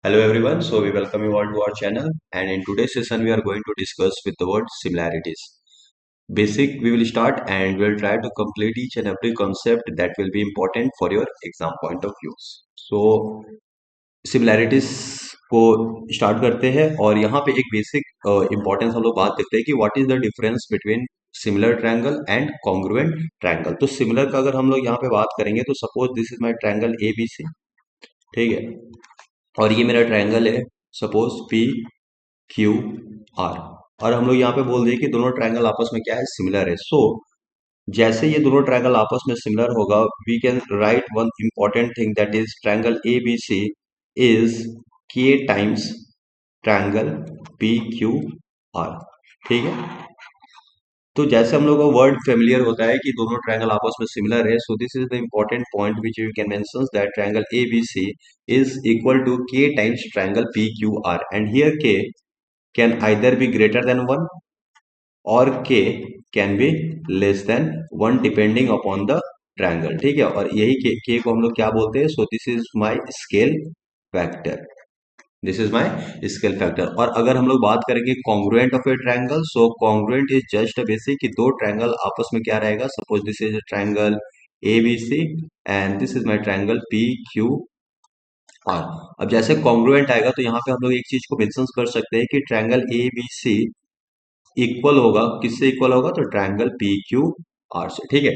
Hello everyone, so we welcome you all to our channel, and in today's session we are going to discuss with the word similarities. Basic we will start and we'll try to complete each and every concept that will be important for your exam point of views. So similarities को start करते हैं और यहाँ पे एक basic importance हम लोग बात करते हैं कि what is the difference between similar triangle and congruent triangle. तो सिमिलर का अगर हम लोग यहाँ पे बात करेंगे तो suppose this is my triangle A B C, ठीक है, और ये मेरा ट्रायंगल है सपोज पी क्यू आर, और हम लोग यहाँ पे बोल दिए कि दोनों ट्रायंगल आपस में क्या है, सिमिलर है। सो जैसे ये दोनों ट्रायंगल आपस में सिमिलर होगा, we can write one important thing that is triangle A B C is K times triangle P Q R, ठीक है। तो जैसे हम लोग को वर्ड फेमिलियर होता है कि दोनों ट्रायंगल आपस में सिमिलर है, so this is the important point which you can mention that triangle A B C is equal to K times triangle P Q R, and here K can either be greater than 1 or k can be less than 1 depending upon the triangle, ठीक है। और यही k को हम लोग क्या बोलते हैं, so this is my scale factor, this is my scale factor. और अगर हम लोग बात करेंगे congruent of a triangle, so congruent is just basic कि दो ट्रायंगल आपस में क्या रहेगा, suppose this is a triangle A B C and this is my triangle P Q R. अब जैसे कॉन्ग्रुएंट आएगा तो यहाँ पे हम लोग एक चीज को मेंशन कर सकते हैं कि triangle A B C equal होगा, किससे इक्वल होगा, तो ट्रायंगल पी क्यू आर से, ठीक है।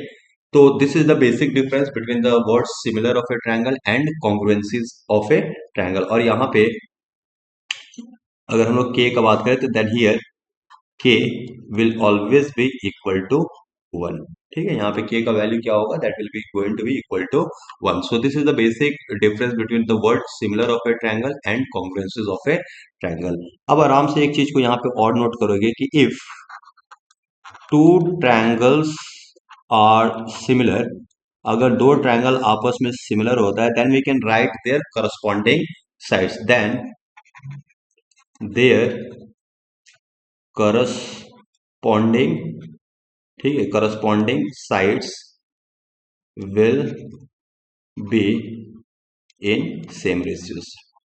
तो this is the basic difference between the word similar of a triangle and congruencies of a triangle. और यहाँ पे अगर हम लोग के का बात करें तो then here K will always be equal to 1, ठीक है। यहाँ पे के का वैल्यू क्या होगा, that will be going to be equal to 1। So this is the basic difference between the word similar of a triangle and congruencies of a triangle. अब आराम से एक चीज को यहाँ पे और नोट करोगे कि if two triangles are similar, अगर दो ट्रायंगल आपस में सिमिलर होता है, then we can write their corresponding sides, then their corresponding, ठीक है, corresponding sides will be in same ratios,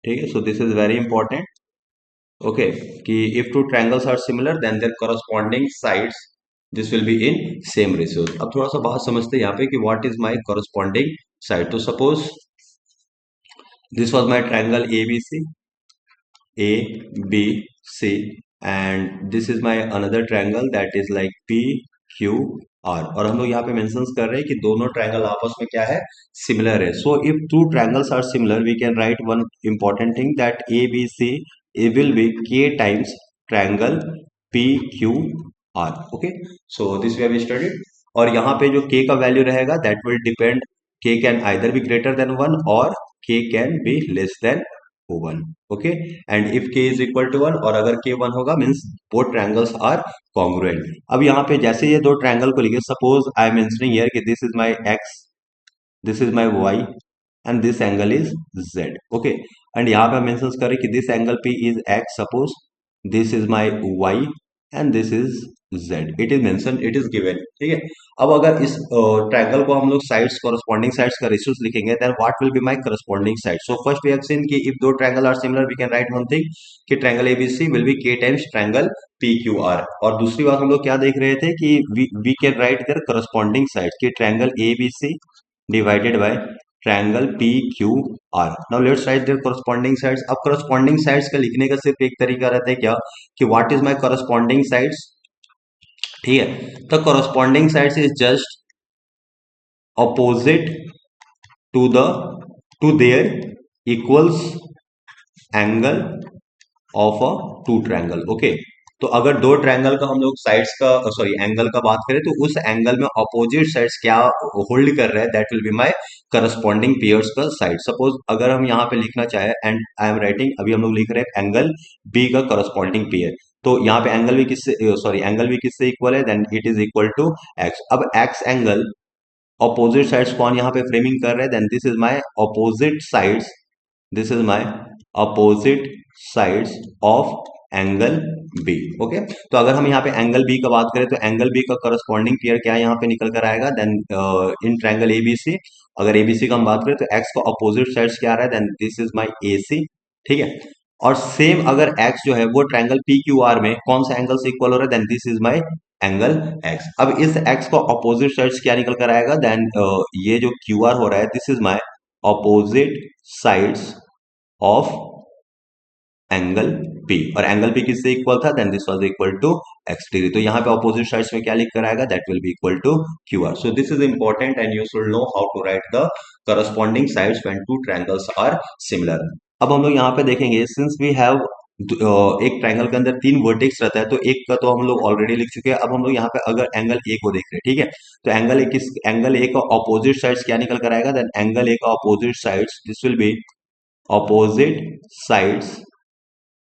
ठीक है। So this is very important, okay, कि if two triangles are similar then their corresponding sides this will be in same ratios. अब थोड़ा सा बात समझते हैं यहाँ पे कि what is my corresponding side. तो suppose this was my triangle A B C, A B C, and this is my another triangle that is like P Q R, और हम लोग यहाँ पे मेंशन कर रहे हैं कि दोनों ट्रायंगल आपस में क्या है, सिमिलर है। So if two triangles are similar we can write one important thing that A B C it will be k times triangle pq r, okay, so this we have studied। और यहाँ पे जो k का value रहेगा that will depend, k can either be greater than 1 और k can be less than 1, okay, and if k is equal to 1 और अगर k 1 होगा means both triangles are congruent। अब यहाँ पे जैसे ये दो ट्रायंगल को लिखे, suppose I am mentioning here कि this is my x, this is my y and this angle is z, okay, and यहाँ पे हम मेंशन करें कि this angle p is x, suppose this is my y and this is z, it is mentioned, it is given, ठीक है। अब अगर इस ट्रायंगल को हम लोग साइड्स, कॉरस्पॉन्डिंग साइड्स का रेशियोस लिखेंगे, then what will be my corresponding side. So first we have seen कि इफ दो triangle are similar we can write one thing कि triangle ABC will be K times triangle P Q R, और दूसरी बात हम लोग क्या देख रहे थे कि we can write their corresponding side कि triangle A B C divided by triangle PQR। Now let's write their corresponding sides। अब corresponding sides का लिखने का सिर्फ एक तरीका रहता है क्या, कि what is my corresponding sides, ठीक है। तो corresponding sides is just opposite to the to their equals angle of a two triangle, okay. तो अगर दो ट्रायंगल का हम लोग साइड्स का, सॉरी, एंगल का बात करें तो उस एंगल में अपोजिट साइड्स क्या होल्ड कर रहे हैं, that will be my corresponding pairs का साइड। सपोज अगर हम यहाँ पे लिखना चाहे, एंड आई एम राइटिंग, अभी हम लोग लिख रहे हैं एंगल बी का करस्पॉन्डिंग पेयर, तो यहाँ पे एंगल भी किससे, सॉरी, एंगल भी किससे इक्वल है, then it is equal to X. अब एक्स एंगल अपोजिट साइड्स कौन यहाँ पे फ्रेमिंग कर रहे हैं, then this is my opposite sides, this is my opposite sides of angle B, okay. तो अगर हम यहाँ पे एंगल बी का बात करें तो एंगल बी का करस्पॉन्डिंग पेयर क्या यहाँ पे निकल कर आएगा, देन इन ट्रायंगल एबीसी, अगर एबीसी का हम बात करें तो एक्स का अपोजिट साइड्स क्या आ रहा है, then this is my AC, ठीक है। और सेम अगर x जो है वो ट्रायंगल पी क्यू आर में कौन सा एंगल से इक्वल हो रहा है, then this is my angle x। अब इस x को अपोजिट साइड्स क्या निकल कर आएगा, देन ये जो क्यू आर हो रहा है this is my opposite sides of angle P, और एंगल P किससे इक्वल था, then this was equal to x degree. तो यहाँ पे अपोजिट साइड्स में क्या लिख कर आएगा, that will be equal to Q R. So this is important and you should know how to write the corresponding sides when two triangles are similar. अब हम लोग यहाँ पे देखेंगे, सिंस वी हैव एक ट्रायंगल के अंदर तीन वर्टेक्स रहता है, तो एक का तो हम लोग ऑलरेडी लिख चुके हैं। अब हम लोग यहाँ पे अगर एंगल ए को देख रहे हैं, ठीक है, तो एंगल ए का अपोजिट साइड्स क्या निकल कर आएगा, देन एंगल ए का opposite sides this will be opposite sides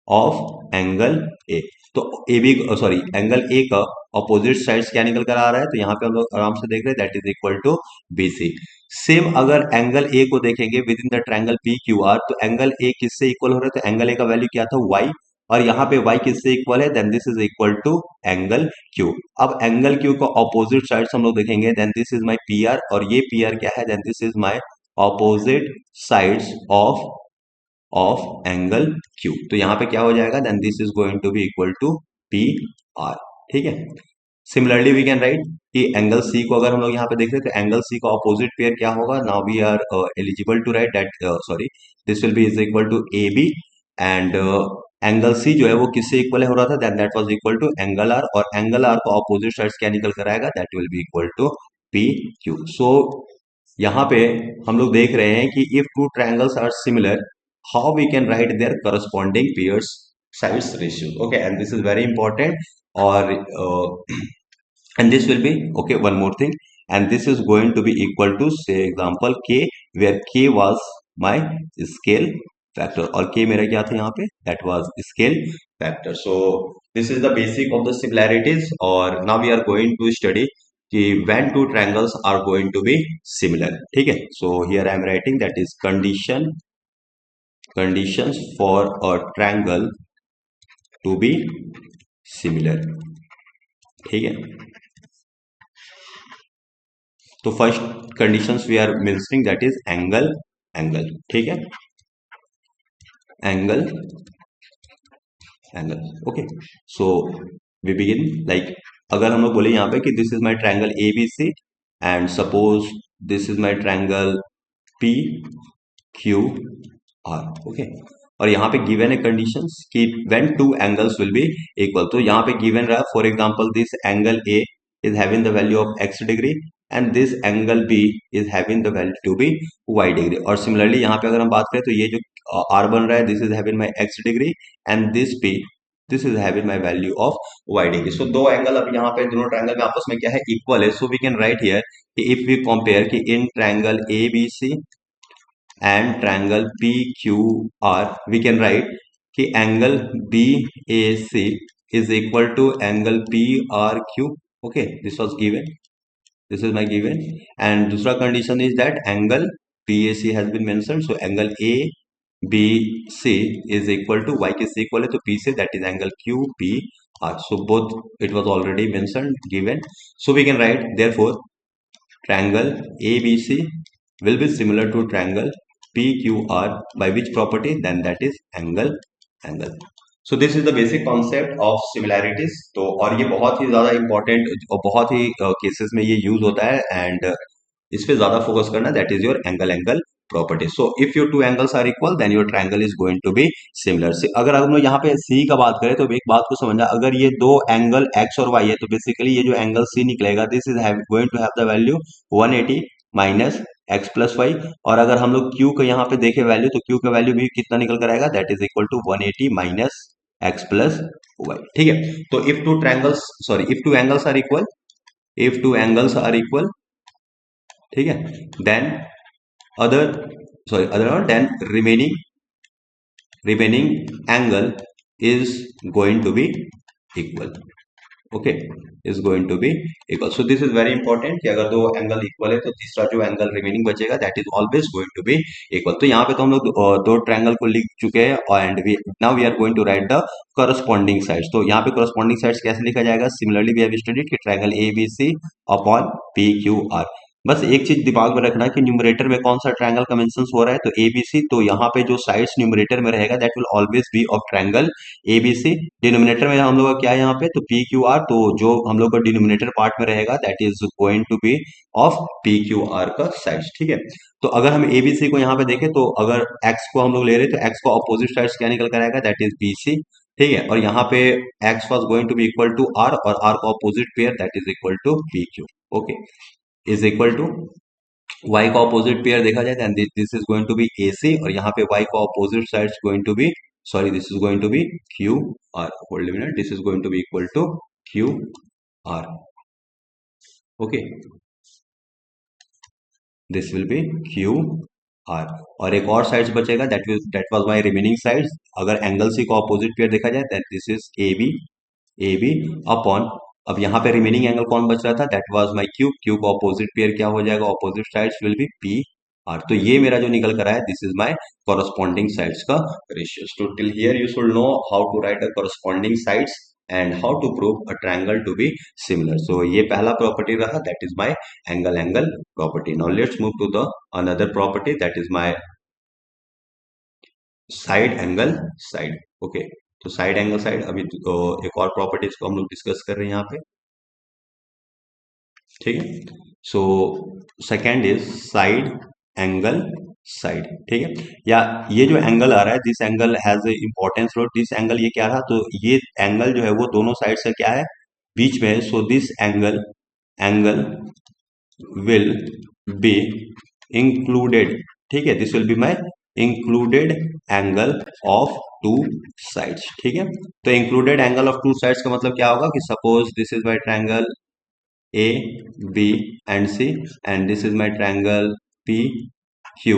of angle A. तो A B sorry angle A का अपोजिट साइड्स क्या निकल कर आ रहा है, तो यहाँ पे हम लोग आराम से देख रहे हैं that is equal to B C. Same अगर एंगल ए को देखेंगे within the triangle P Q R, तो एंगल ए किससे इक्वल हो रहा है, तो एंगल ए का वैल्यू क्या था y, और यहाँ पे y किससे इक्वल है, then this is equal to angle Q. अब एंगल क्यू का अपोजिट साइड्स हम लोग देखेंगे, then this is my P R, और ये पी आर क्या है, then this is my opposite sides of angle Q. तो यहाँ पे क्या हो जाएगा, then this is going to be equal to P R. ठीक है। सिमिलरली वी कैन राइट कि एंगल सी को अगर हम लोग यहाँ पे देख रहे हैं, तो एंगल सी का ऑपोजिट पेयर क्या होगा, now we are eligible to write that sorry this will be is equal to A B, and angle C जो है वो किससे इक्वल हो रहा था, then that was equal to angle R, और एंगल आर का ऑपोजिट साइड्स क्या निकल कर आएगा, that will be equal to P Q. सो यहाँ पे हम लोग देख रहे हैं कि if two triangles are similar, how we can write their corresponding pairs sides ratio, okay, and this is very important, or and this will be okay, one more thing, and this is going to be equal to say example k, where k was my scale factor, और k मेरा क्या था यहाँ पे, that was scale factor. So this is the basic of the similarities, और now we are going to study कि when two triangles are going to be similar. ठीक है, so here I am writing that is conditions for a triangle to be similar. ठीक है, तो first conditions we are mentioning that is angle. ठीक है, angle okay. So we begin like, अगर हम लोग बोले यहाँ पे कि this is my triangle A B C, and suppose this is my triangle P Q R, okay, और यहाँ पे गिवन है कंडीशंस कि when two angles will be equal. तो यहाँ पे गिवन रहा, for example this angle A is having the value of x degree, and this angle b is having the value to be y degree. और similarly यहाँ पे अगर हम बात करें, तो ये जो r बन रहा है this is having my x degree, and this p this is having my value of y degree. सो दो एंगल अब यहाँ पे दोनों ट्रायंगल में आपस में क्या है, इक्वल है। So we can write here कि इफ वी कंपेयर कि in triangle A B C and triangle PQR, we can write कि angle BAC is equal to angle PRQ. Okay, this was given. This is my given. And दूसरा condition is that angle BAC has been mentioned. So angle ABC is equal to y किससे equal है, तो P से, that is angle QPR. So both it was already mentioned given. So we can write therefore triangle ABC will be similar to triangle PQR by which property, then that is angle. So this is the basic concept of similarities. तो और ये बहुत ही ज़्यादा important और बहुत ही cases में ये use होता है, एंड इस पे ज़्यादा फोकस करना, that is your angle property. So if your two angles are equal, then your triangle is going to be similar. अगर हम लोग यहाँ पे सी का बात करें, तो एक बात को समझना, अगर ये दो एंगल एक्स और वाई है, तो बेसिकली ये जो एंगल सी निकलेगा this is going to have the value 180 minus X plus Y. और अगर हम लोग क्यू का यहाँ पे देखें वैल्यू, तो क्यू का वैल्यू भी कितना निकल कर आएगा, that is equal to 180 minus X plus Y. ठीक है, तो if two angles are equal, ठीक है, then other than remaining angle is going to be equal. Okay, is going to be equal. So this is very important कि अगर दो angle equal है, तो तीसरा जो एंगल रिमेनिंग बचेगा that is always going to be equal. तो यहाँ पे तो हम लोग दो ट्रायंगल को लिख चुके हैं, and now we are going to write the corresponding sides. तो यहाँ पे करस्पॉन्डिंग साइड्स कैसे लिखा जाएगा, सिमिलरली वी हैव स्टडीड कि triangle A B C upon P Q R. बस एक चीज दिमाग में रखना कि न्यूमरेटर में कौन सा ट्रायंगल का मेंशन हो रहा है, तो एबीसी। तो यहाँ पे जो साइड्स न्यूमरेटर में रहेगा that will always B of triangle ABC. Denominator में हम लोग का क्या है यहाँ पे, तो पी क्यू आर। तो जो हम लोग का डिनोमिनेटर पार्ट में रहेगा that is going to be of P Q R का साइड्स, ठीक है। तो अगर हम एबीसी को यहाँ पे देखें, तो अगर एक्स को हम लोग ले रहे हैं तो एक्स का ऑपोजिट साइड्स क्या निकल कर आएगा, दैट इज बीसी, ठीक है। और यहाँ पे X was going to be equal to R, और आर का opposite pair that is equal to P Q, okay, is equal to y का ऑपोजिट पेयर देखा जाए then this is going to be AC, और यहाँ पे y का opposite side going to be, sorry this is going to be Q R, hold minute, this is going to be equal to Q R, okay, this will be Q R. और एक और side बचेगा that was my remaining side. अगर angle C का opposite pair देखा जाए that this is A B upon, अब यहाँ पे रिमेनिंग एंगल कौन बच रहा था, that was my Q, Q का ऑपोजिट पेयर क्या हो जाएगा, opposite sides will be P R. तो ये मेरा जो निकल कर आया this is my corresponding sides का रेशियोस। तो till here you should know how to write a corresponding sides and how to prove a triangle to be similar. सो ये पहला प्रॉपर्टी रहा, that is my angle property. Now let's move to the another property that is my side angle side, okay. तो side angle side, अभी एक और properties को हम लोग डिस्कस कर रहे हैं यहाँ पे, ठीक है। So second is side angle side, ठीक है। या ये जो एंगल आ रहा है this angle has a importance road, this angle ये क्या रहा, तो ये एंगल जो है वो दोनों साइड से क्या है, बीच में है। So this angle angle will be included, ठीक है, this will be my included angle of two sides, ठीक है। तो included angle of two sides का मतलब क्या होगा कि suppose this is my triangle A, B and C and this is my triangle P, Q,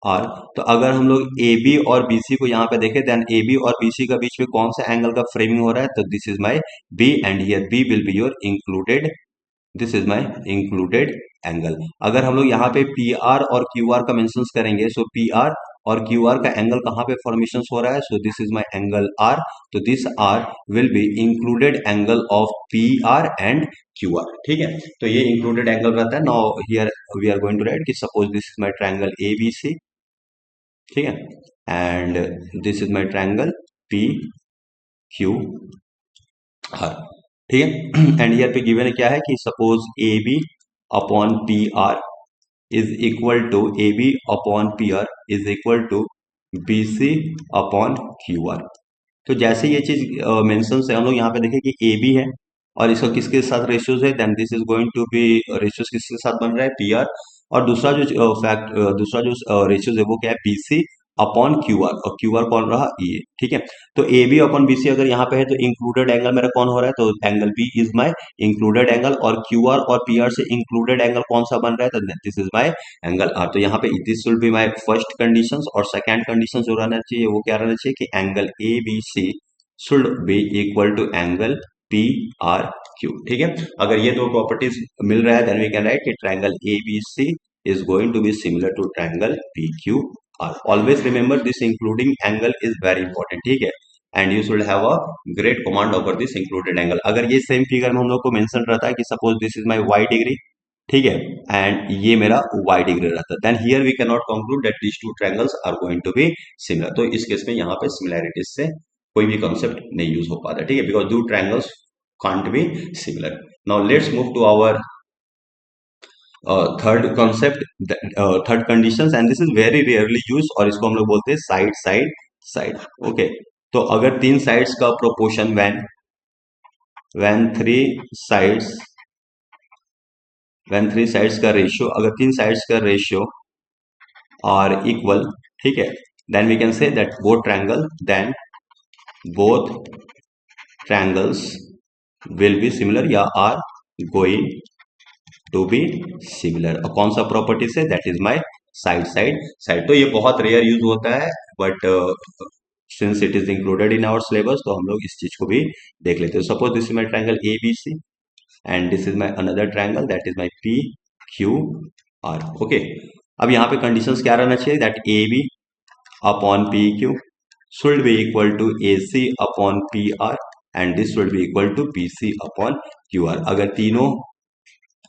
R। तो अगर हम लोग AB और BC को यहाँ पे देखें देन AB और BC का बीच में कौन सा एंगल का फ्रेमिंग हो रहा है, तो this is my B and here B will be your included, this is my included angle. अगर हम लोग यहाँ पे पी आर और क्यू आर का मेंशन करेंगे, सो पी आर और क्यू आर का एंगल कहाँ पे फॉर्मेशन हो रहा है, so this is my angle R. तो this R will be included angle of P R and Q R, ठीक है। तो ये इंक्लूडेड एंगल रहता है। Now here we are going to write कि suppose this is my triangle A B C, ठीक है, and this is my triangle P Q R, ठीक है। एंड ईयर पे गिवन क्या है कि suppose A B upon P R is equal to A B upon P R is equal to B C upon Q R. तो जैसे ये चीज मेंशन है, हम लोग यहाँ पे देखें कि ए बी है और इसका किसके साथ रेशियोज है, then this is going to be ratios किसके साथ बन रहा है, पी आर। और दूसरा जो रेशियोज है वो क्या है, B C upon Q R, और क्यू आर कौन रहा, ये, ठीक है। तो A B upon B C अगर यहाँ पे है तो इंक्लूडेड एंगल मेरा कौन हो रहा है, तो angle B is my included angle, और क्यू आर और पी आर से इंक्लूडेड एंगल कौन सा बन रहा है, तो this is my angle R. तो यहाँ पे this will be my first conditions, और सेकंड कंडीशन जो रहना चाहिए वो क्या रहना चाहिए कि angle A B C should be equal to angle P R Q, ठीक है। अगर ये दो प्रॉपर्टीज मिल रहा है देन वी कैन राइट कि triangle A B C is going to be similar to triangle PQR. Always remember this including angle is very important, ठीक है। and you should have a great command over this included angle। अगर ये same figure में हम लोग को mention रहता है कि suppose this is my y degree, ठीक है, एंड ये मेरा y डिग्री रहता है, then here we can not conclude that these two triangles are going to be similar. तो इस केस में यहाँ पे सिमिलैरिटीज से कोई भी कॉन्सेप्ट नहीं यूज हो पाता, ठीक है, बिकॉज दो triangles can't be similar। now let's move to our third concept, third conditions, and this is very rarely use, और इसको हम लोग बोलते हैं साइड साइड साइड, ओके। तो अगर तीन साइड्स का proportion when sides three sides का रेशियो, अगर तीन साइड्स का रेशियो आर इक्वल, ठीक है, then we can say that both triangles will be similar या are going to be similar. और कौन सा प्रॉपर्टी से, that is my side side side. तो ये बहुत रेयर यूज होता है, but since it is included in our syllabus तो हम लोग इस चीज को भी देख लेते हैं। Suppose this is my triangle A B C and this is my another triangle that is my P Q R, okay. अब यहाँ पे कंडीशंस क्या रहना चाहिए, that A B upon P Q should be equal to A C upon P R and this should be equal to P C upon Q R. अगर तीनों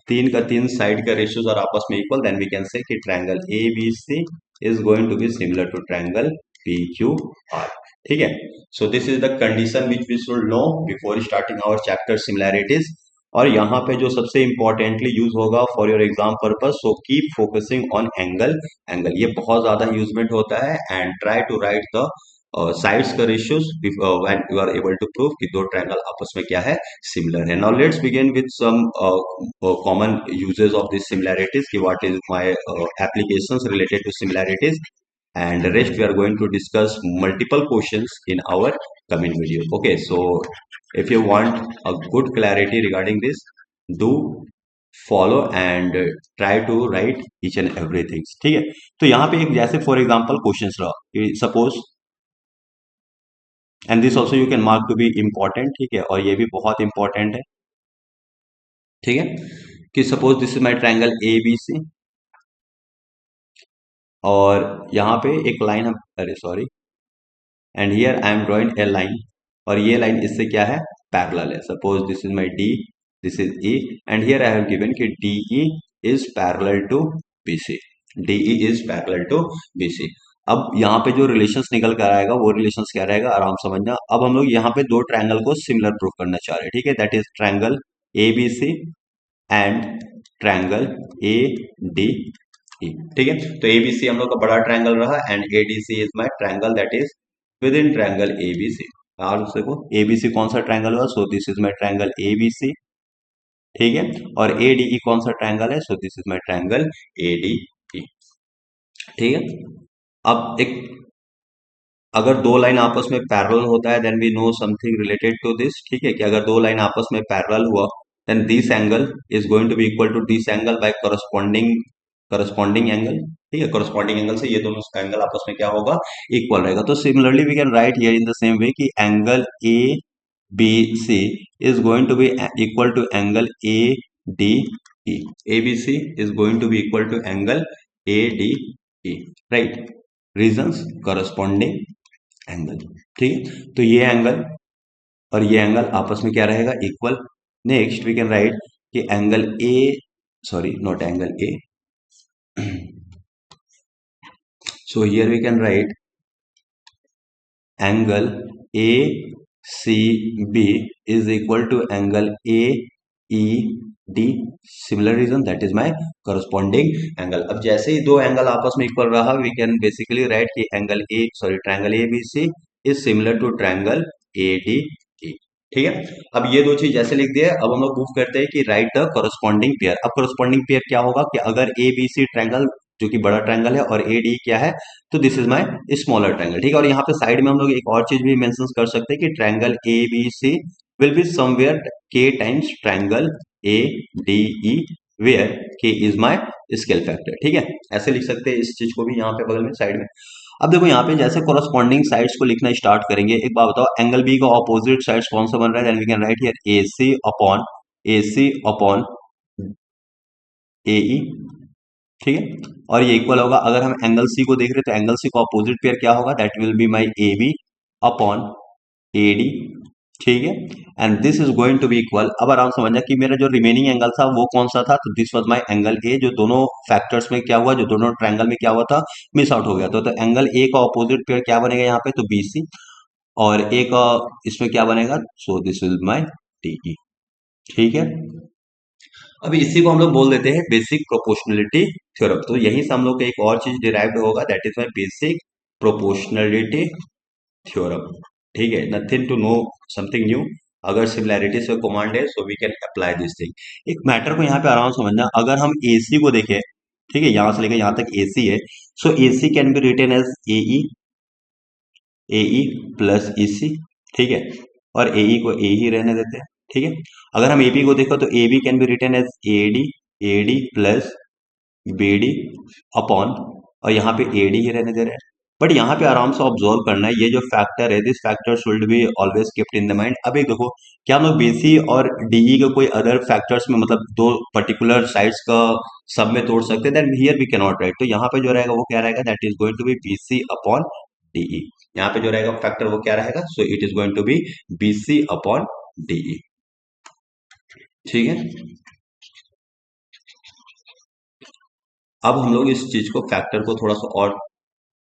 तीन का तीन साइड का रेशियोज और आपस में equal, then we can say कि triangle A B C is going to be similar to triangle P Q R. ठीक है, so this is the condition which we should know before starting our chapter similarities. और यहाँ पे जो सबसे importantly use होगा for your exam purpose, so keep focusing on angle. Angle ये बहुत ज्यादा यूजमेंट होता है, and try to write the sides का ratios when you are able to prove कि दो ट्रायंगल आपस में क्या है, सिमिलर है। Now let's begin with some common uses of this similarities कि what is my applications related to similarities, and rest we are going to discuss multiple questions in our coming video. Okay, so if you want a good clarity regarding this, do follow and try to write each and everything. ठीक है, तो यहाँ पे एक जैसे for example questions रहा, suppose, and this also you can mark to be important. ठीक है, और ये भी बहुत इंपॉर्टेंट है। ठीक है, कि suppose this is my triangle A B C, और यहाँ पे एक लाइन हम, अरे sorry, and here I am drawing a line, और ये लाइन इससे क्या है, पैरेलल है। Suppose this is my D, this is E, and here I have given कि D E is parallel to B C, D E is parallel to B C. अब यहाँ पे जो रिलेशंस निकल कर आएगा वो रिलेशंस क्या रहेगा, आराम समझना। अब हम लोग यहाँ पे दो ट्रायंगल को सिमिलर प्रूव करना चाह रहे हैं। ठीक है, that is triangle A B C and triangle A D E. ठीक है, तो एबीसी हम लोग का बड़ा ट्रायंगल रहा, and ADC is my triangle that is with in triangle ABC. और देखो एबीसी कौन सा ट्रायंगल हुआ, सो this is my triangle ABC. ठीक है, और एडीई कौन सा ट्रायंगल है, so this is my triangle ADE. ठीक है, अब एक, अगर दो लाइन आपस में पैरेलल होता है then we know something related to this. ठीक है, कि अगर दो लाइन आपस में पैरेलल हुआ then this angle is going to be equal to this angle by corresponding angle. ठीक है, करस्पॉन्डिंग एंगल से ये दोनों एंगल आपस में क्या होगा, इक्वल रहेगा। तो similarly we can write here in the same way कि angle A B C is going to be equal to angle A D E. A B C is going to be equal to angle A D E, right, reasons corresponding angle. ठीक है, तो ये angle और ये angle आपस में क्या रहेगा, equal. Next we can write कि angle A, sorry not angle A, so here we can write angle ACB is equal to angle AED, similar reason that is my corresponding angle। अब जैसे ही दो angle आपस में equal रहा we can basically write कि angle A, sorry triangle ABC is similar to triangle ADE। ठीक है, अब ये दो चीज जैसे लिख दिया, अब हम लोग प्रूव करते हैं कि राइट द करस्पॉन्डिंग पेयर। अब करस्पॉन्डिंग पेयर क्या होगा कि अगर ए बी सी ट्रायंगल जो कि बड़ा ट्रायंगल है और ए डी क्या है, तो this is my smaller triangle. ठीक है, और यहाँ पे साइड में हम लोग एक और चीज भी मेंशन कर सकते हैं कि triangle A B C will be somewhere K times triangle A D E, where K is my scale factor. ठीक है, ऐसे लिख सकते हैं इस चीज को भी यहाँ पे बगल में साइड में। अब देखो यहाँ पे जैसे कोरस्पॉन्डिंग साइड्स को लिखना स्टार्ट करेंगे, एक बात बताओ, एंगल बी का ऑपोजिट साइड्स कौन सा बन रहा है, then we can write here AC upon AE। ठीक है, और ये इक्वल होगा, अगर हम एंगल सी को देख रहे हैं तो एंगल सी का ऑपोजिट पेयर क्या होगा, that will be my AB upon AD। ठीक है, and this is going to be equal. अब आराम समझना कि मेरा जो रिमेनिंग एंगल था वो कौन सा था, तो this was my angle A, जो दोनों फैक्टर्स में क्या हुआ, जो दोनों ट्रायंगल में क्या हुआ था, मिस आउट हो गया। तो एंगल ए का ऑपोजिट पेयर क्या बनेगा यहाँ पे, तो BC, और ए का इसमें क्या बनेगा, सो दिस इज माय DE। ठीक है, अभी इसी को हम लोग बोल देते हैं बेसिक प्रोपोर्शनलिटी थ्योरम। तो यहीं से हम लोग का एक और चीज डिराइव्ड होगा, that is my basic proportionality theorem. ठीक है, nothing to know something new. अगर सिमिलैरिटी से कमांड है so we can apply this thing. एक मैटर को यहाँ पे आराम समझना, अगर हम AC को देखें, ठीक है, यहां से लेकर यहां तक AC है, so AC can be written as AE plus EC। ठीक है, और AE को A ही रहने देते हैं। ठीक है, अगर हम AB को देखो तो AB can be written as AD plus BD upon, और यहाँ पे AD ही रहने दे रहे हैं। बट यहाँ पे आराम से ऑब्जर्व करना है, ये जो फैक्टर है, this factor should be always kept in the mind. अब एक देखो, क्या हम लोग BC और DE के कोई अदर फैक्टर्स में, मतलब दो पर्टिकुलर साइड्स का सब में तोड़ सकते हैं, then here we can not write. तो यहाँ पे जो रहेगा वो क्या रहेगा, that is going to be BC upon DE। यहाँ पे जो रहेगा फैक्टर वो क्या रहेगा, so it is going to be BC upon DE। ठीक है, अब हम लोग इस चीज को फैक्टर को थोड़ा सा और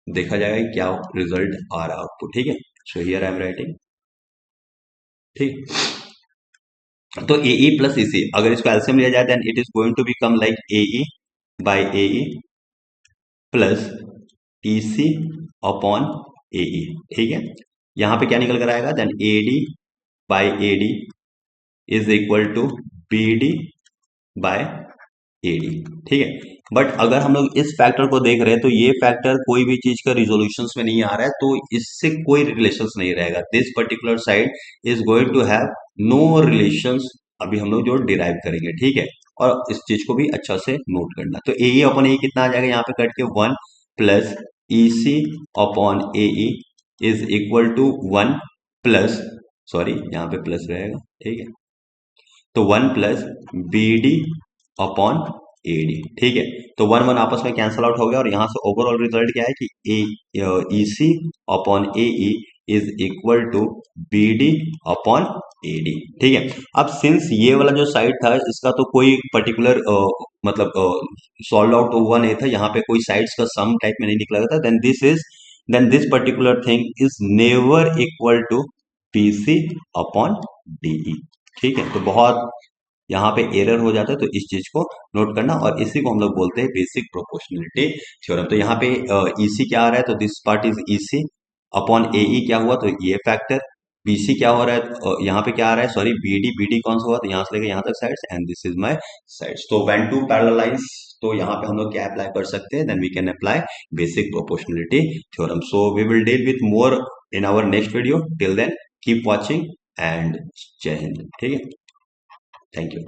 देखा जाएगा कि क्या रिजल्ट आ रहा है आपको, ठीक है। So here I am writing, ठीक। तो ए ई प्लस ई सी, अगर इसको एलसीएम लिया जाए then it is going to become like A E by A E plus E C upon A E, ठीक है। यहां पे क्या निकल कर आएगा, then A D by A D is equal to B D by A D, ठीक है। बट अगर हम लोग इस फैक्टर को देख रहे हैं तो ये फैक्टर कोई भी चीज का रिजोल्यूशन में नहीं आ रहा है, तो इससे कोई रिलेशन नहीं रहेगा। This particular side is going to have no relations, अभी हम लोग जो डिराइव करेंगे, ठीक है। और इस चीज को भी अच्छा से नोट करना। तो ए अपॉन ए कितना आ जाएगा यहाँ पे कट के 1 plus E C upon A is equal to 1 plus, sorry यहाँ पे प्लस रहेगा, ठीक है। तो 1 plus B D upon A D, ठीक है। तो 1 1 आपस में कैंसल आउट हो गया और यहां से ओवरऑल रिजल्ट क्या है कि A C upon A is equal to B D upon A D, ठीक है। अब सिंस ये वाला जो साइड था इसका तो कोई पर्टिकुलर मतलब सॉल्व आउट हुआ नहीं था, यहाँ पे कोई साइड्स का सम टाइप में नहीं निकला था, then this particular thing is never equal to P C upon D, ठीक है। तो बहुत यहाँ पे एरर हो जाता है, तो इस चीज को नोट करना, और इसी को हम लोग बोलते हैं बेसिक प्रोपोर्शनलिटी थ्योरम। तो यहाँ पे ईसी क्या आ रहा है, तो this part is E C upon A क्या हुआ, तो ये फैक्टर। बीसी क्या हो रहा है, यहाँ पे क्या आ रहा है, सॉरी बीडी कौन सा हुआ, तो यहाँ से लेकर यहाँ तक sides, and this is my sides. तो व्हेन टू पैरेलल लाइंस, तो यहाँ पे हम लोग क्या अप्लाई कर सकते हैं, then we can apply basic proportionality theorem. So we will deal with more in our next video. Till then keep watching and जय हिंद, ठीक है। Thank you.